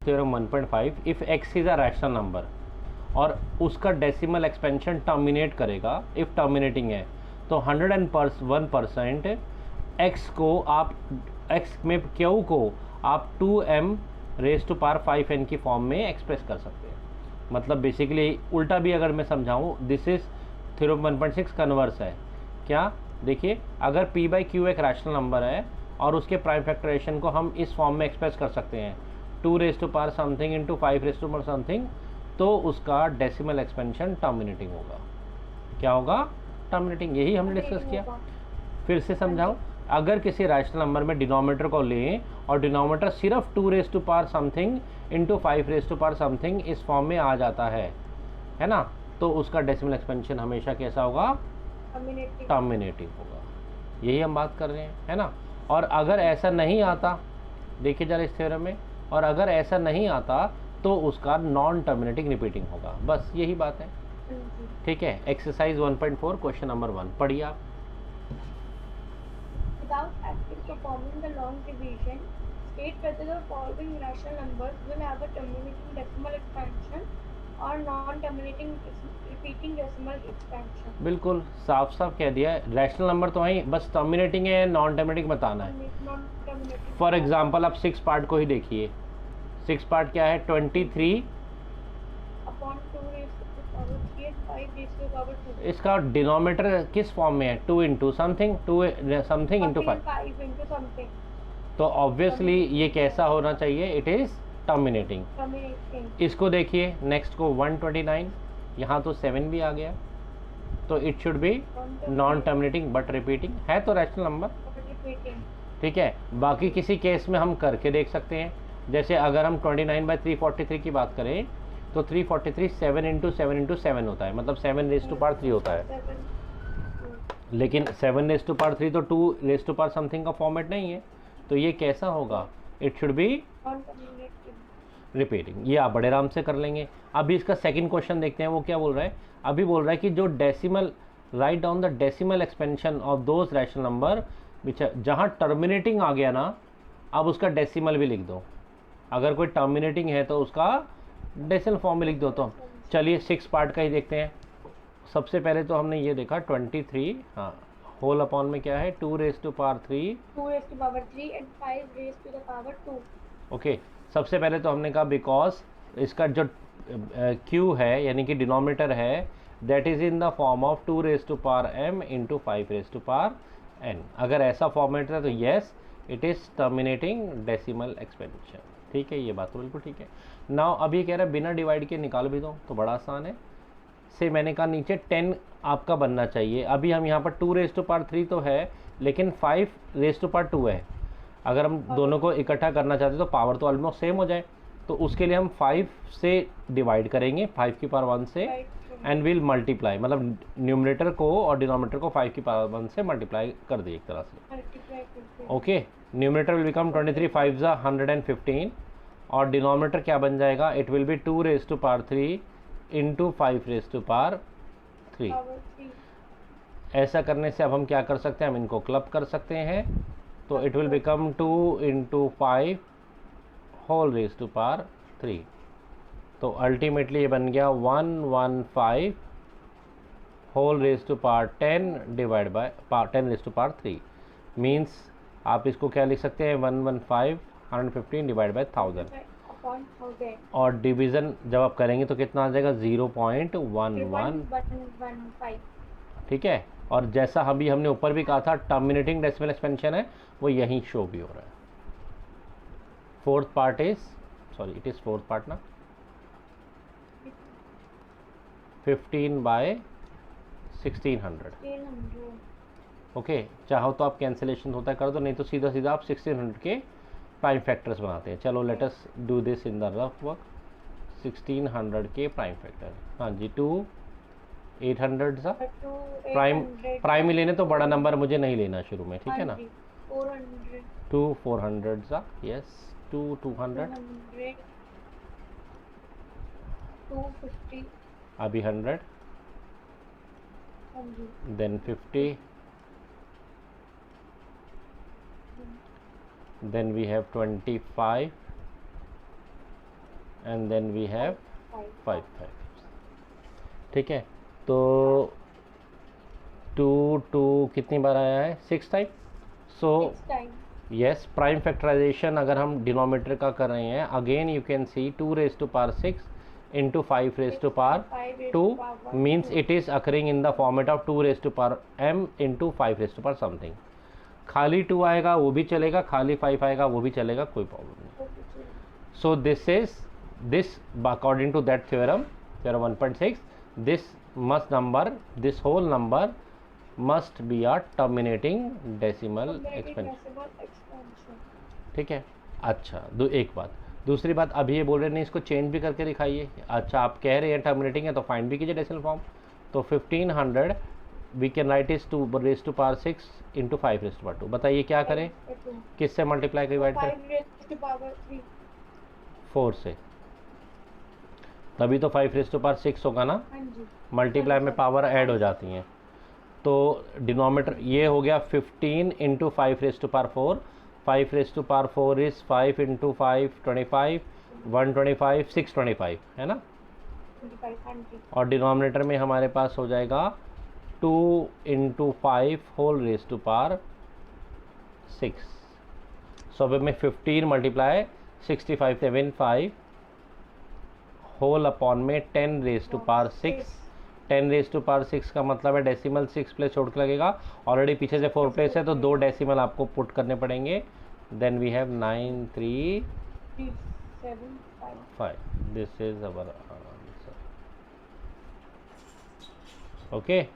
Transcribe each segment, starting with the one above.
Theorem 1.5, if x is a rational number और उसका decimal expansion terminate करेगा, if terminating है तो 101% x को आप x में q को आप 2m raise to power 5n की फॉर्म में एक्सप्रेस कर सकते हैं। मतलब बेसिकली उल्टा भी अगर मैं समझाऊँ, दिस इज़ थ्योरम 1.6 कन्वर्स है। क्या देखिए, अगर p बाई क्यू एक रैशनल नंबर है और उसके प्राइम फैक्टराइजेशन को हम इस फॉर्म में एक्सप्रेस कर सकते हैं 2 raise to power something into 5 raise to power something, तो उसका डेसिमल एक्सपेंशन टर्मिनेटिंग होगा। क्या होगा? टर्मिनेटिंग। यही हमने डिस्कस किया। फिर से समझाऊं, अगर किसी रैशनल नंबर में डिनोमिनेटर को लें और डिनोमिनेटर सिर्फ 2 raise to power something into 5 raise to power something इस फॉर्म में आ जाता है ना, तो उसका डेसिमल एक्सपेंशन हमेशा कैसा होगा? टर्मिनेटिंग होगा। यही हम बात कर रहे हैं, है ना। और अगर ऐसा नहीं आता, देखिए जरा इस थ्योरम में, और अगर ऐसा नहीं आता तो उसका नॉन टर्मिनेटिंग रिपीटिंग होगा। बस यही बात है, ठीक है। एक्सरसाइज 1.4 क्वेश्चन नंबर 1 पढ़िए आप। Without actually performing the long division, state whether the following rational numbers will have a terminating decimal expansion or non-terminating repeating decimal expansion. बिल्कुल साफ साफ कह दिया है। रैशनल नंबर तो वहीं बस टर्मिनेटिंग है, नॉन टर्मिनेटिंग बताना है। Non-terminating. फॉर एग्जांपल आप 6 पार्ट को ही देखिए। 6 पार्ट क्या है? 23 Upon 2 raised to the power 3 and 5 raised to the power 2. इसका डिनोमिनेटर किस फॉर्म में है? 2 into something, 2 something into 5, 5 into something. तो ऑब्वियसली ये कैसा होना चाहिए? It is terminating. Terminating. इसको देखिए नेक्स्ट को 129, यहाँ तो 7 भी आ गया, तो it should be non terminating but repeating, है तो रैशनल नंबर, Repeating. ठीक है। बाकी किसी केस में हम करके देख सकते हैं, जैसे अगर हम 29/343 की बात करें तो 343 7 इंटू 7 इंटू 7 होता है, मतलब 7 रेज टू पावर 3 होता है। लेकिन 7 रेज टू पावर 3 तो 2 रेज टू पावर समथिंग का फॉर्मेट नहीं है, तो ये कैसा होगा? It should be repeating. ये आप बड़े आराम से कर लेंगे। अभी इसका सेकंड क्वेश्चन देखते हैं, वो क्या बोल रहा है। अभी बोल रहा है कि जो decimal, write down the decimal expansion of those rational number which, जहाँ टर्मिनेटिंग आ गया ना, अब उसका डेसिमल भी लिख दो। अगर कोई टर्मिनेटिंग है तो उसका डेसिमल फॉर्म में लिख दो। तो चलिए 6 पार्ट का ही देखते हैं। सबसे पहले तो हमने ये देखा 23, हाँ, होल अपॉन में क्या है? 2 raise to power 3, 2 raised to the power 3 and 5 raised to the power 2. Okay. सबसे पहले तो हमने कहा बिकॉज इसका जो क्यू है यानी कि डिनोमिनेटर है, that is in the form of 2 raise to power m into 5 raise to power n। अगर ऐसा फॉर्मेट है तो yes it is terminating decimal expansion, ठीक है। ये बात तो बिल्कुल ठीक है। नाउ अभी कह रहा है बिना डिवाइड के निकाल भी दो, तो बड़ा आसान है। से मैंने कहा नीचे 10 आपका बनना चाहिए। अभी हम यहाँ पर 2 रेज टू पावर 3 तो है, लेकिन 5 रेज टू पावर 2 है। अगर हम दोनों को इकट्ठा करना चाहते तो पावर तो ऑलमोस्ट सेम हो जाए, तो उसके लिए हम 5 से डिवाइड करेंगे, 5 की पावर 1 से, एंड विल मल्टीप्लाई, मतलब न्यूमरेटर को और डिनोमिनेटर को 5 की पावर 1 से मल्टीप्लाई कर दिए एक तरह से, ओके। न्यूमरेटर विल बिकम 23 5 115 और डिनोमिनेटर क्या बन जाएगा? It will be 2 raise to power 3 into 5 raise to power 3। ऐसा करने से अब हम क्या कर सकते हैं? हम इनको क्लब कर सकते हैं, तो it will become 2 into 5 whole raise to power 3। तो अल्टीमेटली ये बन गया 115 whole raise to power 10 divide by 10 raise to power 3। Means आप इसको क्या लिख सकते हैं? 115 डिवाइड बाय 1000, और डिवीज़न जब आप करेंगे तो कितना आ जाएगा? 0.1115, ठीक है। और जैसा अभी हमने ऊपर भी कहा था टर्मिनेटिंग डेसिमल एक्सपेंशन है, वो यहीं शो भी हो रहा है। Fourth part is, sorry it is fourth part ना, 15/1600, ओके। चाहो तो आप कैंसिलेशन होता है कर दो, नहीं तो सीधा सीधा आप 1600 के प्राइम फैक्टर्स बनाते हैं। चलो let us do this in the rough work. 1600 के प्राइम फैक्टर, हाँ जी, 2 800 सा प्राइम ही लेने, तो बड़ा नंबर मुझे नहीं लेना शुरू में, ठीक है ना। 2 400 सा, यस, 2 200, 250, अभी 100, then 50, then we have 25, and then we have 5 5। ठीक है, तो 2 2 कितनी बार आया है? 6 time. So yes, prime factorisation अगर हम डिनोमिनेटर का कर रहे हैं, again you can see 2 raise to power 6 into 5 raised to power 2 means it is occurring in the format of 2 raised to power m into 5 raised to power something। खाली 2 आएगा वो भी चलेगा, खाली 5 आएगा वो भी चलेगा, कोई प्रॉब्लम नहीं। So this is this according to that theorem 1.6, this this whole number must be a terminating decimal expansion। ठीक है। अच्छा, एक बात, दूसरी बात, अभी ये बोल रहे नहीं इसको चेंज भी करके दिखाइए। अच्छा, आप कह रहे हैं टर्मिनेटिंग है तो फाइंड भी कीजिए डेसिमल फॉर्म। तो 1500 we can write is 2 raise to power 6 into 5 raise to power 2। बताइए क्या करें, किससे मल्टीप्लाई डिवाइड करें? 4 से, तभी तो 5 रेज टू पावर 6 होगा ना। मल्टीप्लाई में पावर ऐड हो जाती हैं, तो डिनोमिनेटर ये हो गया 15 into 5 raise to power 4। 5 raise to power 4 is 5 into 5 25, 125 625 है ना। और डिनोमिनेटर में हमारे पास हो जाएगा 2 into 5 whole raise to power 6। So अब में 15 मल्टीप्लाई 65 7 5 होल अपॉन में 10 raise to power 6। 10 raise to power 6 का मतलब है डेसिमल 6 प्लेस छोड़ के लगेगा, ऑलरेडी पीछे से 4 प्लेस है तो 2 डेसिमल आपको पुट करने पड़ेंगे। Then we have 9375। This is our answer. Okay,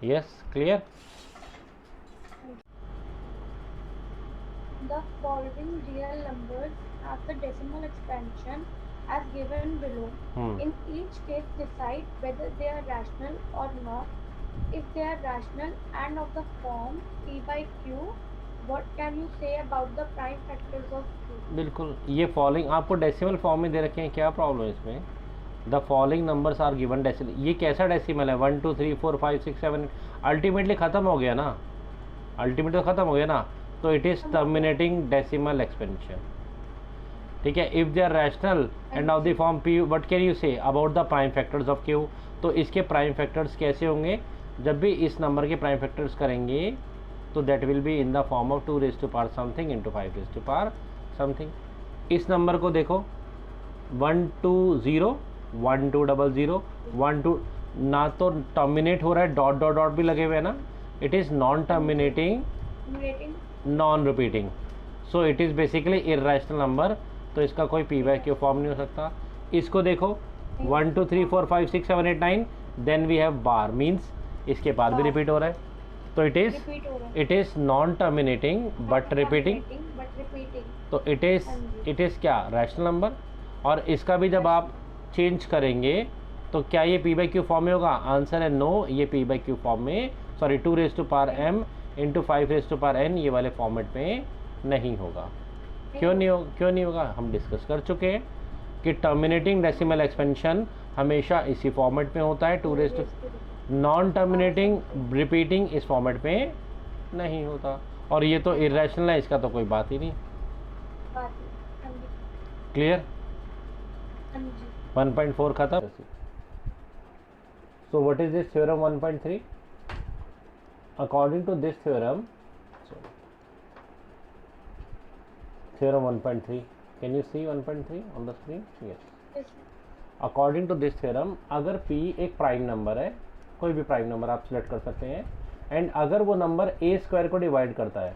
yes, clear. The following real numbers have the decimal expansion as given below. In each case, decide whether they are rational or not. If they are rational and of the form P by Q, what can you say about the prime factors of Q? बिल्कुल, ये following आपको decimal form में दे रखे हैं, क्या problem है इसमें? The following numbers are given decimal. ये कैसा डेसिमल है? 1 2 3 4 5 6 7, अल्टीमेटली ख़त्म हो गया ना, अल्टीमेटली ख़त्म हो गया ना, तो it is terminating decimal expansion. ठीक है, if they are rational and of the form P, what can you say about the prime factors of Q? तो इसके प्राइम फैक्टर्स कैसे होंगे? जब भी इस नंबर के प्राइम फैक्टर्स करेंगे तो that will be in the form of 2 raise to power something into 5 raise to power something. इस नंबर को देखो 1 2 0 1 2 0 0 1 2, ना तो टर्मिनेट हो रहा है, डॉट डॉट डॉट भी लगे हुए हैं ना, it is non terminating non repeating, so it is basically irrational number. तो इसका कोई पी बाय क्यू फॉर्म नहीं हो सकता। इसको देखो 1 2 3 4 5 6 7 8 9, then we have bar, means इसके बाद भी रिपीट हो रहा है, तो it is non terminating but repeating, तो इट इज़ क्या? Rational number. और इसका भी जब आप चेंज करेंगे तो क्या ये पी बाई क्यू फॉर्म में होगा? आंसर है नो, ये पी बाई क्यू फॉर्म में, sorry 2 raise to power m into 5 raise to power n, ये वाले फॉर्मेट में नहीं होगा। क्यों नहीं होगा? हम डिस्कस कर चुके हैं कि टर्मिनेटिंग डेसिमल एक्सपेंशन हमेशा इसी फॉर्मेट में होता है, 2 raise to, non terminating repeating इस फॉर्मेट में नहीं होता। और ये तो इर्रेशनल है, इसका तो कोई बात ही नहीं। क्लियर? 1.4 खत्म। So what is this theorem 1.3? According to this theorem, theorem 1.3, can you see 1.3 on the screen? Yes. According to this theorem, अगर p एक प्राइम नंबर है, कोई भी प्राइम नंबर आप सिलेक्ट कर सकते हैं, एंड अगर वो नंबर a स्क्वायर को डिवाइड करता है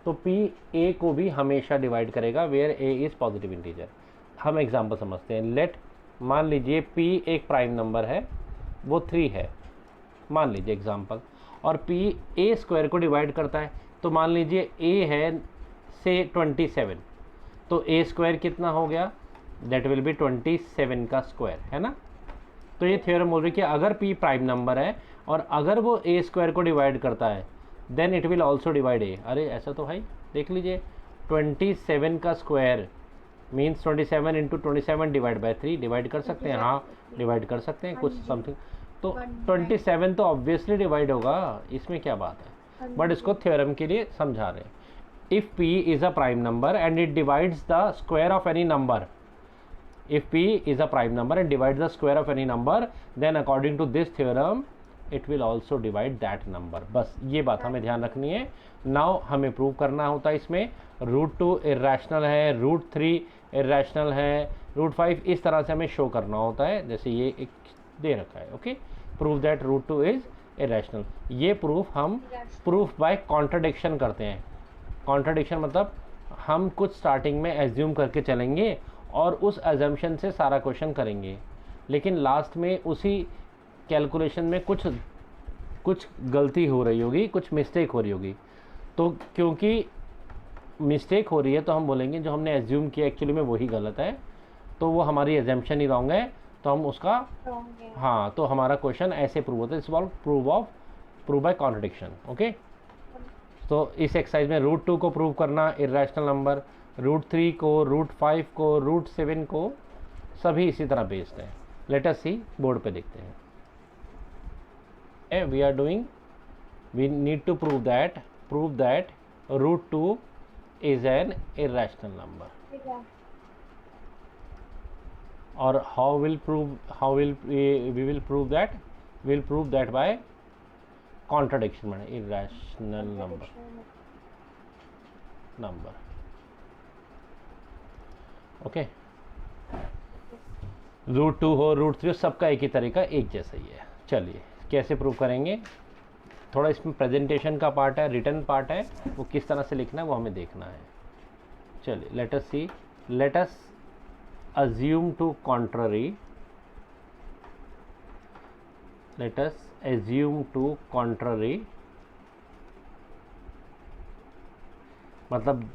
तो p a को भी हमेशा डिवाइड करेगा, where a is positive integer. हम एग्जांपल समझते हैं। लेट, मान लीजिए p एक प्राइम नंबर है, वो 3 है, मान लीजिए एग्जांपल, और p a स्क्वायर को डिवाइड करता है, तो मान लीजिए a है से 27, तो a स्क्वायर कितना हो गया? दैट विल बी 27 का स्क्वायर, है ना। तो ये थ्योरम बोल रही है कि अगर p प्राइम नंबर है और अगर वो a स्क्वायर को डिवाइड करता है, then it will also divide a। अरे ऐसा तो भाई देख लीजिए, 27 का square means 27 into 27 divide by 3, divide कर सकते हैं, हाँ डिवाइड कर सकते हैं कुछ समथिंग, तो 27 तो ऑब्वियसली डिवाइड होगा, इसमें क्या बात है, बट इसको थ्योरम के लिए समझा रहे हैं। if p is a prime number and it divides the square of any number, if p is a prime number and divides the square of any number, then according to this theorem it will also divide that number. बस ये बात हमें ध्यान रखनी है. Now हमें prove करना होता है इसमें √2 इरेशनल है, √3 इरेशनल है, √5 इस तरह से हमें शो करना होता है, जैसे ये एक दे रखा है. Okay, prove that √2 is irrational. ये प्रूफ हम प्रूफ बाय कॉन्ट्रडिक्शन करते हैं. कॉन्ट्रडिक्शन मतलब हम कुछ स्टार्टिंग में एज्यूम करके चलेंगे और उस एजम्पशन से सारा क्वेश्चन करेंगे, लेकिन लास्ट में उसी कैलकुलेशन में कुछ गलती हो रही होगी, कुछ मिस्टेक हो रही होगी. तो क्योंकि मिस्टेक हो रही है तो हम बोलेंगे जो हमने एज्यूम किया एक्चुअली में वही गलत है, तो वो हमारी एजम्पशन ही रॉन्ग है, तो हम उसका हाँ, तो हमारा क्वेश्चन ऐसे प्रूव होता है. It's called prove by contradiction. Okay, तो इस एक्सरसाइज में √2 को प्रूव करना इरेशनल नंबर, √3 को, √5 को, √7 को, सभी इसी तरह बेस्ड हैं. लेट अस सी, बोर्ड पे देखते हैं. We are doing, we need to prove that √2 is an irrational number. Or how will we will prove that? We'll prove that by contradiction, माने irrational number. Okay, √2 हो, √3 हो, सबका एक ही तरीका, एक जैसा ही है. चलिए कैसे प्रूव करेंगे, थोड़ा इसमें प्रेजेंटेशन का पार्ट है, रिटन पार्ट है, वो किस तरह से लिखना है वो हमें देखना है. चलिए let us see, let us assume to contrary, let us assume to contrary, मतलब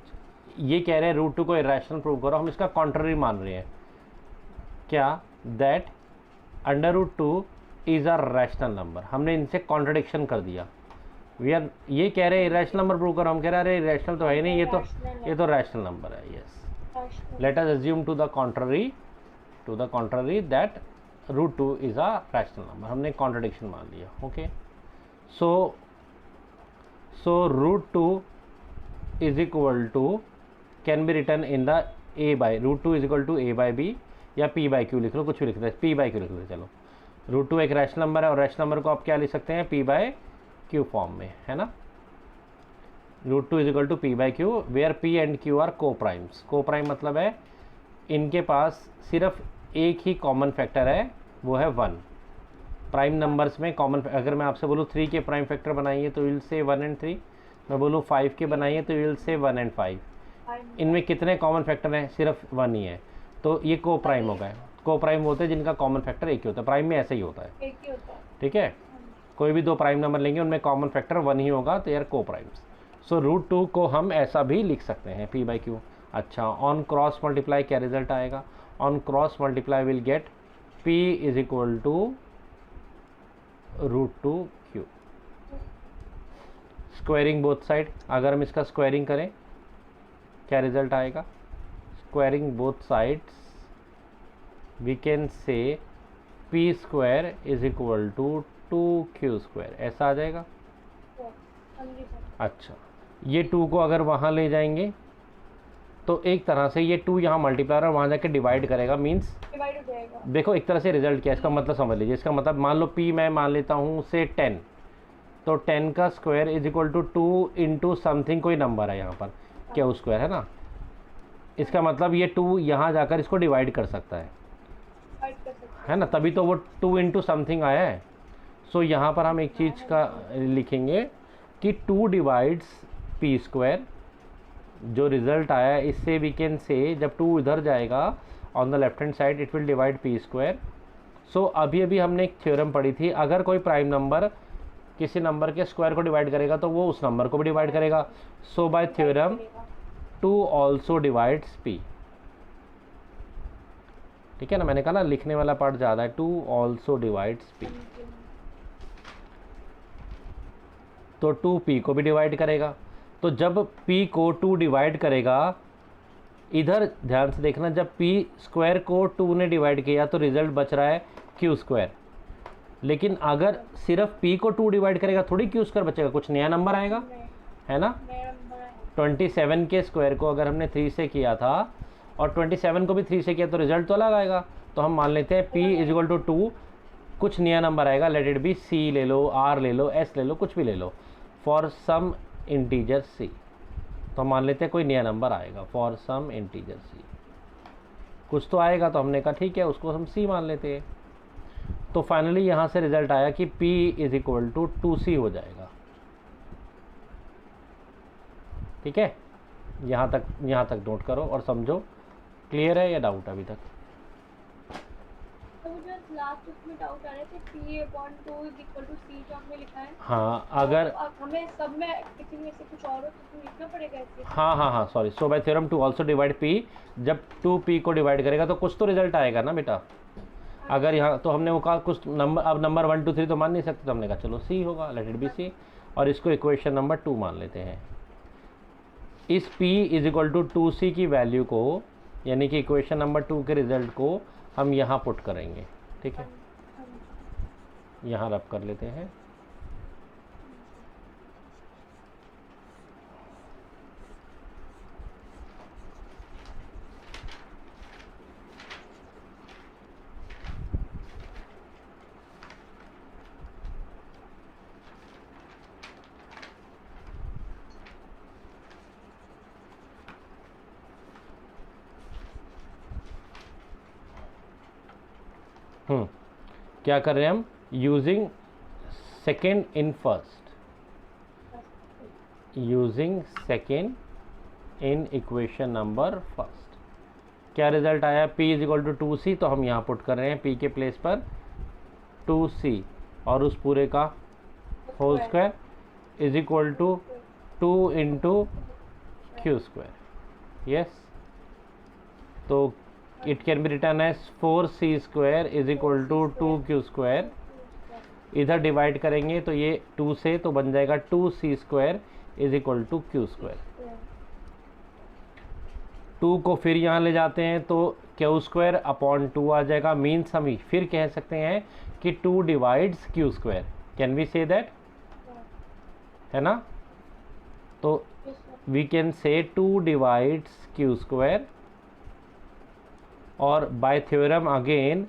ये कह रहे हैं √2 को इरेशनल प्रूव करो, हम इसका कॉन्ट्ररी मान रहे हैं. क्या? That √2 is a rational number. हमने इनसे कॉन्ट्रडिक्शन कर दिया. वी आर, ये कह रहे हैं इरेशनल नंबर प्रूव करो, हम कह रहे हैं अरे इरेशनल तो है ही नहीं, ये तो रैशनल नंबर है. Yes, let us assume to the contrary that √2 is a rational number. हमने contradiction मान लिया. okay, so √2 is equal to can be written in the a by √2 is equal to a by b या p by q लिख लो, कुछ भी लिख सकते हैं, p by q लिख लो. चलो, √2 एक रैशनल नंबर है और रैशनल नंबर को आप क्या लिख सकते हैं, p by q फॉर्म में, है ना. √2 is equal to p by q where p and q are co-primes. co-prime मतलब है इनके पास सिर्फ एक ही कॉमन फैक्टर है, वो है 1. प्राइम नंबर्स में कॉमन, अगर मैं आपसे बोलूँ 3 के प्राइम फैक्टर बनाइए तो विल से 1 and 3, मैं बोलूँ 5 के बनाइए तो विल से 1 and 5. इनमें कितने कॉमन फैक्टर हैं, सिर्फ 1 ही है, तो ये को प्राइम हो गए. को प्राइम होते हैं जिनका कॉमन फैक्टर एक ही होता है. प्राइम में ऐसा ही होता है, ठीक है. कोई भी दो प्राइम नंबर लेंगे उनमें कॉमन फैक्टर 1 ही होगा, तो यार को प्राइम्स. सो √2 को हम ऐसा भी लिख सकते हैं, p by q. अच्छा, ऑन क्रॉस मल्टीप्लाई क्या रिजल्ट आएगा, on cross multiply will get p is equal to √2q. Squaring both side, अगर हम इसका स्क्वायरिंग करें क्या रिजल्ट आएगा, squaring both sides we can say p square is equal to 2q square, ऐसा आ जाएगा. अच्छा, ये 2 को अगर वहाँ ले जाएंगे तो एक तरह से ये 2 यहाँ मल्टीप्लायर और वहाँ जाके डिवाइड करेगा, मीन्स डिवाइड हो जाएगा. देखो एक तरह से रिजल्ट क्या है, इसका मतलब समझ लीजिए. इसका मतलब मान लो p मैं मान लेता हूँ से 10, तो 10 का square is equal to 2 into something, कोई नंबर है यहाँ पर, क्या स्क्वायर है ना. इसका मतलब ये 2 यहाँ जाकर इसको डिवाइड कर सकता है ना, तभी तो वो 2 इंटू समथिंग आया है. सो यहाँ पर हम एक चीज़ का लिखेंगे कि 2 डिवाइड्स p स्क्वायर, जो रिजल्ट आया इससे वी कैन से जब 2 इधर जाएगा on the left hand side it will divide p square. So अभी हमने एक थ्योरम पढ़ी थी, अगर कोई प्राइम नंबर किसी नंबर के स्क्वायर को डिवाइड करेगा तो वो उस नंबर को भी डिवाइड करेगा. So by theorem 2 also divides p. ठीक है ना, मैंने कहा ना लिखने वाला पार्ट ज़्यादा है. 2 ऑल्सो डिवाइड्स p, तो 2p को भी डिवाइड करेगा. तो जब p को 2 डिवाइड करेगा, इधर ध्यान से देखना, जब p स्क्वायर को 2 ने डिवाइड किया तो रिजल्ट बच रहा है q स्क्वायर. लेकिन अगर सिर्फ p को 2 डिवाइड करेगा थोड़ी q स्क्वायर बचेगा, कुछ नया नंबर आएगा, है ना. 27 के स्क्वायर को अगर हमने 3 से किया था और 27 को भी 3 से किया तो रिजल्ट तो अलग आएगा। तो हम मान लेते हैं p इज इक्वल टू 2, कुछ नया नंबर आएगा, लेट इट बी c ले लो, r ले लो, s ले लो, कुछ भी ले लो, फॉर सम इंटीजर c। तो हम मान लेते हैं कोई नया नंबर आएगा फॉर सम इंटीजर c, कुछ तो आएगा। तो हमने कहा ठीक है, उसको हम c मान लेते हैं। तो फाइनली यहाँ से रिजल्ट आया कि p is equal to 2c हो जाएगा। ठीक है, यहाँ तक नोट करो और समझो। क्लियर है या डाउट अभी तक? तो मुझे लास्ट उसमें डाउट आ रहा है कि p/2 is equal to c जो हमने लिखा है। हाँ, अगर तो हमें सब में किसी में से कुछ और हो तो लिखना पड़ेगा ऐसे। हाँ sorry, so by theorem two also divide p, जब 2p को डिवाइड करेगा तो कुछ तो रिजल्ट आएगा ना बेटा। अगर यहाँ तो हमने वो कहा कुछ नंबर, अब नंबर 1 2 3 तो मान नहीं सकते, तो हमने कहा चलो c होगा, लेट इट बी c, और इसको इक्वेशन नंबर 2 मान लेते हैं। इस p is equal to 2c की वैल्यू को, यानी कि इक्वेशन नंबर 2 के रिजल्ट को हम यहाँ पुट करेंगे। ठीक है, यहाँ रब कर लेते हैं। क्या कर रहे हैं हम? Using second in first, using second in equation number first. क्या रिजल्ट आया? p is equal to 2c, तो हम यहाँ पुट कर रहे हैं p के प्लेस पर 2c और उस पूरे का whole square is equal to 2 into Q square. Yes, तो it can be written as 4c square is equal to 2q square। इधर डिवाइड करेंगे तो ये 2 से तो बन जाएगा 2c square is equal to q square। 2 को फिर यहाँ ले जाते हैं तो q square अपॉन 2 आ जाएगा। मीन्स हम फिर कह सकते हैं कि 2 divides q square। Can we say that? है ना? तो we can say 2 divides q square, और by theorem again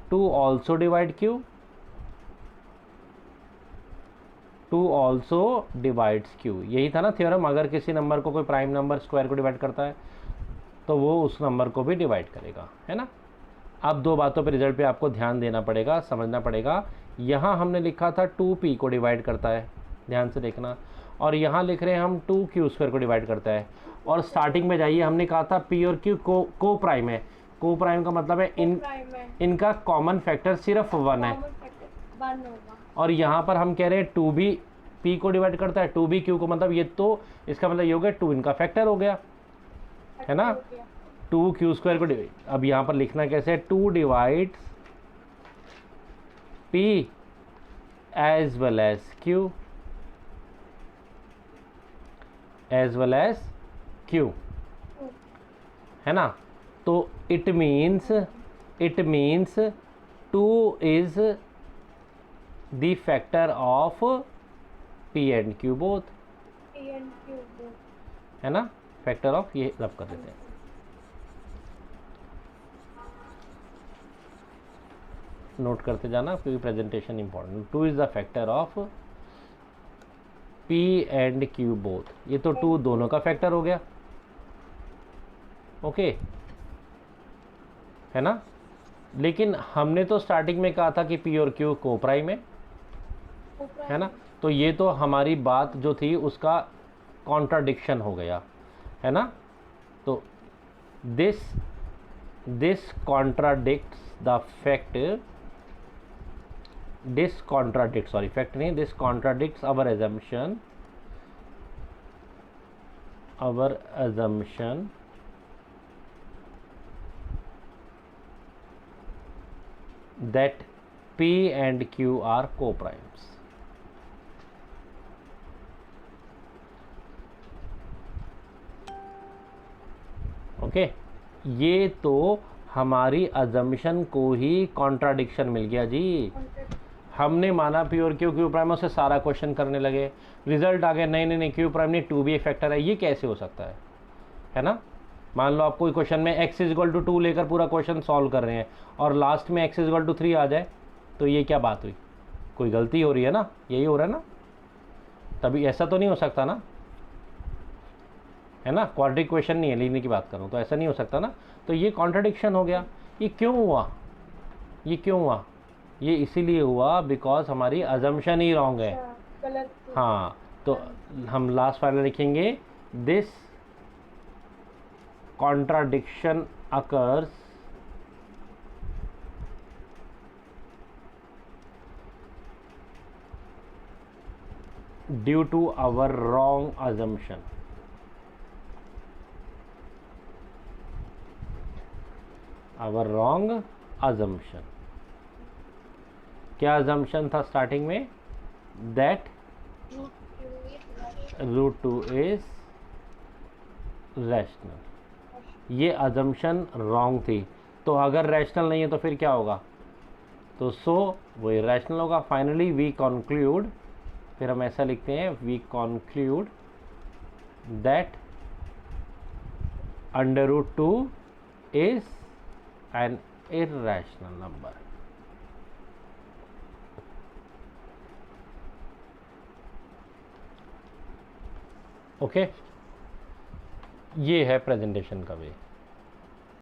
2 also divide q, 2 also divides q। यही था ना थ्योरम, अगर किसी नंबर को कोई प्राइम नंबर स्क्वायर को डिवाइड करता है तो वो उस नंबर को भी डिवाइड करेगा, है ना। अब दो बातों पे रिजल्ट पे आपको ध्यान देना पड़ेगा, समझना पड़ेगा। यहाँ हमने लिखा था 2p को डिवाइड करता है, ध्यान से देखना, और यहाँ लिख रहे हैं हम 2q स्क्वायर को डिवाइड करता है। और स्टार्टिंग में जाइए, हमने कहा था p और q को प्राइम है। को प्राइम का मतलब है इनका कॉमन फैक्टर सिर्फ 1 है। और यहाँ पर हम कह रहे हैं 2 भी p को डिवाइड करता है, 2 भी q को, मतलब ये तो इसका मतलब ये हो गया 2 इनका फैक्टर हो गया, है ना। 2q स्क्वायर को अब यहाँ पर लिखना कैसे है? 2 divides p as well as q, as well as q, है ना। तो it means 2 is the factor of p and q both, है ना। फैक्टर ऑफ, ये रब कर देते हैं। नोट करते जाना क्योंकि presentation important. 2 is the factor of p and q both. ये तो 2 दोनों का फैक्टर हो गया, ओके, है ना। लेकिन हमने तो स्टार्टिंग में कहा था कि p और q को प्राइम है ना। तो ये तो हमारी बात जो थी उसका कॉन्ट्राडिक्शन हो गया, है ना। तो this contradicts the fact, this contradict, sorry fact नहीं, this contradicts our assumption that p and q are co-primes। Okay, ये तो हमारी अजम्पशन को ही कॉन्ट्राडिक्शन मिल गया जी। हमने माना पी और क्यू प्राइम, उससे सारा क्वेश्चन करने लगे, रिजल्ट आ गया नहीं नहीं नहीं क्यू प्राइम नहीं 2 भी एक फैक्टर है। ये कैसे हो सकता है ना। मान लो आप कोई क्वेश्चन में x इजल टू 2 लेकर पूरा क्वेश्चन सॉल्व कर रहे हैं और लास्ट में x इजल टू 3 आ जाए, तो ये क्या बात हुई, कोई गलती हो रही है ना, यही हो रहा है ना। तभी ऐसा तो नहीं हो सकता ना, है ना, क्वाड्रेटिक क्वेश्चन नहीं है, लीनियर की बात करूँ तो ऐसा नहीं हो सकता ना। तो ये कॉन्ट्रडिक्शन हो गया। ये क्यों हुआ, ये क्यों हुआ, ये इसीलिए हुआ बिकॉज हमारी अजम्पशन ही रॉन्ग है। गलत। हाँ, तो हम लास्ट वाले लिखेंगे this contradiction occurs due to our wrong assumption. Our wrong assumption. क्या assumption था स्टार्टिंग में, that root 2 is rational. ये assumption wrong थी। तो अगर rational नहीं है तो फिर क्या होगा, तो सो वो irrational होगा। फाइनली वी conclude, फिर हम ऐसा लिखते हैं we conclude that under root 2 is an irrational number। Okay, ये है प्रेजेंटेशन का वे।